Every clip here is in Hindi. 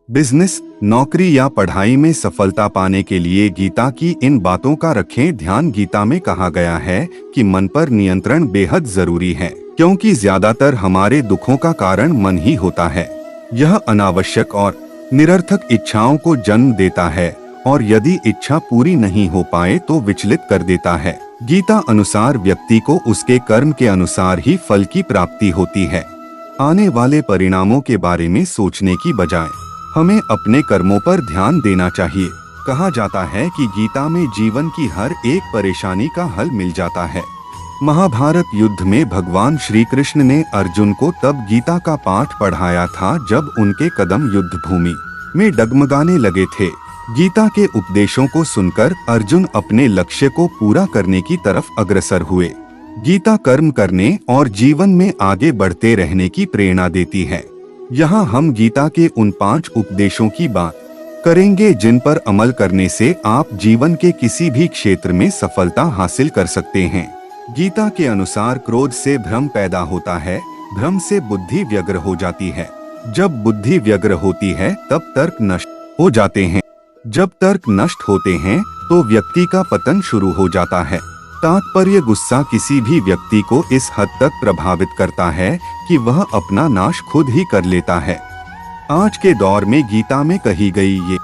बिजनेस, नौकरी या पढ़ाई में सफलता पाने के लिए गीता की इन बातों का रखें ध्यान। गीता में कहा गया है कि मन पर नियंत्रण बेहद जरूरी है, क्योंकि ज्यादातर हमारे दुखों का कारण मन ही होता है। यह अनावश्यक और निरर्थक इच्छाओं को जन्म देता है और यदि इच्छा पूरी नहीं हो पाए तो विचलित कर देता है। गीता अनुसार व्यक्ति को उसके कर्म के अनुसार ही फल की प्राप्ति होती है। आने वाले परिणामों के बारे में सोचने की बजाय हमें अपने कर्मों पर ध्यान देना चाहिए। कहा जाता है कि गीता में जीवन की हर एक परेशानी का हल मिल जाता है। महाभारत युद्ध में भगवान श्री कृष्ण ने अर्जुन को तब गीता का पाठ पढ़ाया था जब उनके कदम युद्ध भूमि में डगमगाने लगे थे। गीता के उपदेशों को सुनकर अर्जुन अपने लक्ष्य को पूरा करने की तरफ अग्रसर हुए। गीता कर्म करने और जीवन में आगे बढ़ते रहने की प्रेरणा देती है। यहाँ हम गीता के उन 5 उपदेशों की बात करेंगे जिन पर अमल करने से आप जीवन के किसी भी क्षेत्र में सफलता हासिल कर सकते हैं। गीता के अनुसार क्रोध से भ्रम पैदा होता है, भ्रम से बुद्धि व्यग्र हो जाती है, जब बुद्धि व्यग्र होती है तब तर्क नष्ट हो जाते हैं, जब तर्क नष्ट होते हैं तो व्यक्ति का पतन शुरू हो जाता है। तात्पर्य, गुस्सा किसी भी व्यक्ति को इस हद तक प्रभावित करता है कि वह अपना नाश खुद ही कर लेता है। आज के दौर में गीता में कही गई ये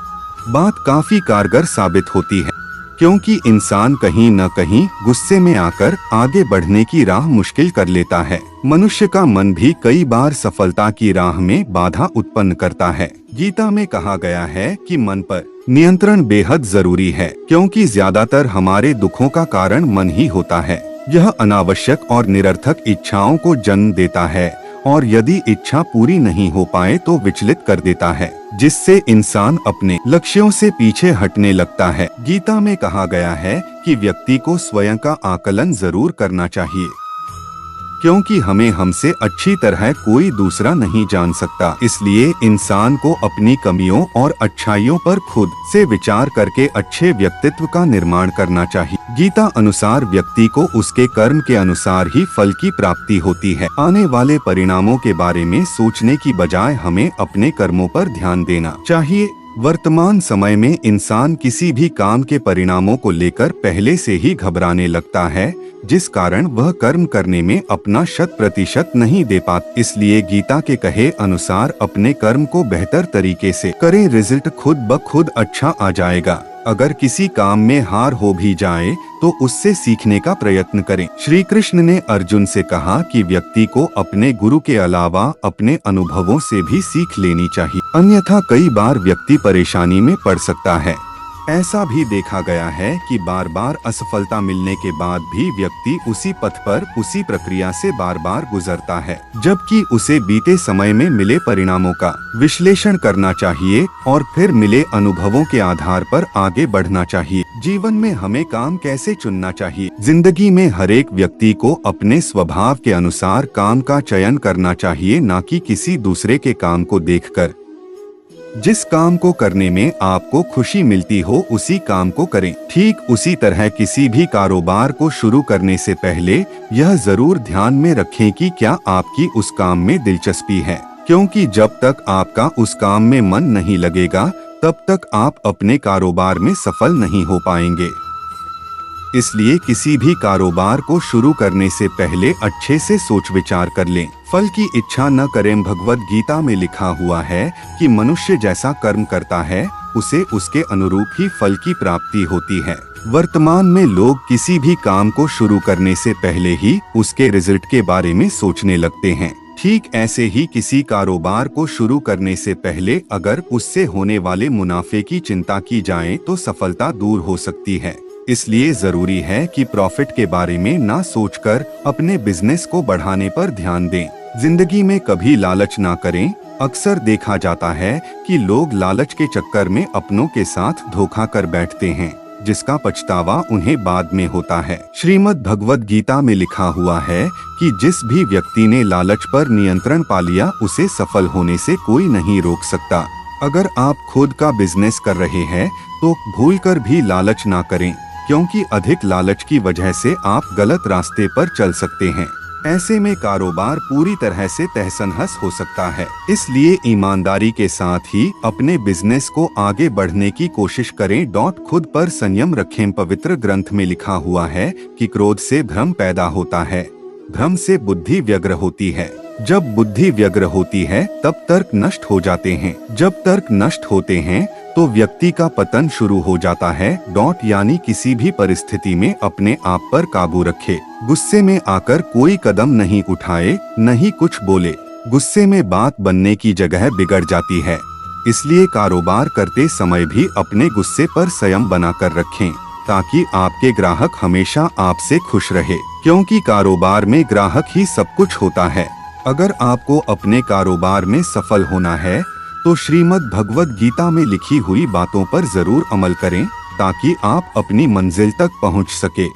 बात काफी कारगर साबित होती है, क्योंकि इंसान कहीं न कहीं गुस्से में आकर आगे बढ़ने की राह मुश्किल कर लेता है। मनुष्य का मन भी कई बार सफलता की राह में बाधा उत्पन्न करता है। गीता में कहा गया है कि मन पर नियंत्रण बेहद जरूरी है, क्योंकि ज्यादातर हमारे दुखों का कारण मन ही होता है। यह अनावश्यक और निरर्थक इच्छाओं को जन्म देता है और यदि इच्छा पूरी नहीं हो पाए तो विचलित कर देता है, जिससे इंसान अपने लक्ष्यों से पीछे हटने लगता है। गीता में कहा गया है कि व्यक्ति को स्वयं का आकलन जरूर करना चाहिए, क्योंकि हमें हमसे अच्छी तरह कोई दूसरा नहीं जान सकता। इसलिए इंसान को अपनी कमियों और अच्छाइयों पर खुद से विचार करके अच्छे व्यक्तित्व का निर्माण करना चाहिए। गीता अनुसार व्यक्ति को उसके कर्म के अनुसार ही फल की प्राप्ति होती है। आने वाले परिणामों के बारे में सोचने की बजाय हमें अपने कर्मों पर ध्यान देना चाहिए। वर्तमान समय में इंसान किसी भी काम के परिणामों को लेकर पहले से ही घबराने लगता है, जिस कारण वह कर्म करने में अपना 100% नहीं दे पाता। इसलिए गीता के कहे अनुसार अपने कर्म को बेहतर तरीके से करें, रिजल्ट खुद ब खुद अच्छा आ जाएगा। अगर किसी काम में हार हो भी जाए तो उससे सीखने का प्रयत्न करें। श्री कृष्ण ने अर्जुन से कहा कि व्यक्ति को अपने गुरु के अलावा अपने अनुभवों से भी सीख लेनी चाहिए, अन्यथा कई बार व्यक्ति परेशानी में पड़ सकता है। ऐसा भी देखा गया है कि बार बार असफलता मिलने के बाद भी व्यक्ति उसी पथ पर उसी प्रक्रिया से बार बार गुजरता है, जबकि उसे बीते समय में मिले परिणामों का विश्लेषण करना चाहिए और फिर मिले अनुभवों के आधार पर आगे बढ़ना चाहिए। जीवन में हमें काम कैसे चुनना चाहिए? जिंदगी में हर एक व्यक्ति को अपने स्वभाव के अनुसार काम का चयन करना चाहिए, न कि किसी दूसरे के काम को देखकर। जिस काम को करने में आपको खुशी मिलती हो उसी काम को करें। ठीक उसी तरह किसी भी कारोबार को शुरू करने से पहले यह जरूर ध्यान में रखें कि क्या आपकी उस काम में दिलचस्पी है, क्योंकि जब तक आपका उस काम में मन नहीं लगेगा तब तक आप अपने कारोबार में सफल नहीं हो पाएंगे। इसलिए किसी भी कारोबार को शुरू करने से पहले अच्छे से सोच विचार कर लें। फल की इच्छा न करें। भगवद गीता में लिखा हुआ है कि मनुष्य जैसा कर्म करता है उसे उसके अनुरूप ही फल की प्राप्ति होती है। वर्तमान में लोग किसी भी काम को शुरू करने से पहले ही उसके रिजल्ट के बारे में सोचने लगते हैं। ठीक ऐसे ही किसी कारोबार को शुरू करने से पहले अगर उससे होने वाले मुनाफे की चिंता की जाए तो सफलता दूर हो सकती है। इसलिए जरूरी है कि प्रॉफिट के बारे में ना सोचकर अपने बिजनेस को बढ़ाने पर ध्यान दें। जिंदगी में कभी लालच ना करें। अक्सर देखा जाता है कि लोग लालच के चक्कर में अपनों के साथ धोखा कर बैठते हैं, जिसका पछतावा उन्हें बाद में होता है। श्रीमद् भगवद गीता में लिखा हुआ है कि जिस भी व्यक्ति ने लालच पर नियंत्रण पा लिया उसे सफल होने से कोई नहीं रोक सकता। अगर आप खुद का बिजनेस कर रहे हैं तो भूलकर भी लालच ना करें, क्योंकि अधिक लालच की वजह से आप गलत रास्ते पर चल सकते हैं। ऐसे में कारोबार पूरी तरह से तहस-नहस हो सकता है। इसलिए ईमानदारी के साथ ही अपने बिजनेस को आगे बढ़ने की कोशिश करें। खुद पर संयम रखें। पवित्र ग्रंथ में लिखा हुआ है कि क्रोध से भ्रम पैदा होता है, भ्रम से बुद्धि व्यग्र होती है। जब बुद्धि व्यग्र होती है तब तर्क नष्ट हो जाते हैं। जब तर्क नष्ट होते हैं तो व्यक्ति का पतन शुरू हो जाता है। यानी किसी भी परिस्थिति में अपने आप पर काबू रखे। गुस्से में आकर कोई कदम नहीं उठाए, नहीं कुछ बोले। गुस्से में बात बनने की जगह बिगड़ जाती है। इसलिए कारोबार करते समय भी अपने गुस्से पर संयम बनाकर रखें, ताकि आपके ग्राहक हमेशा आपसे खुश रहे, क्योंकि कारोबार में ग्राहक ही सब कुछ होता है। अगर आपको अपने कारोबार में सफल होना है तो श्रीमद् भगवद गीता में लिखी हुई बातों पर जरूर अमल करें, ताकि आप अपनी मंजिल तक पहुंच सके।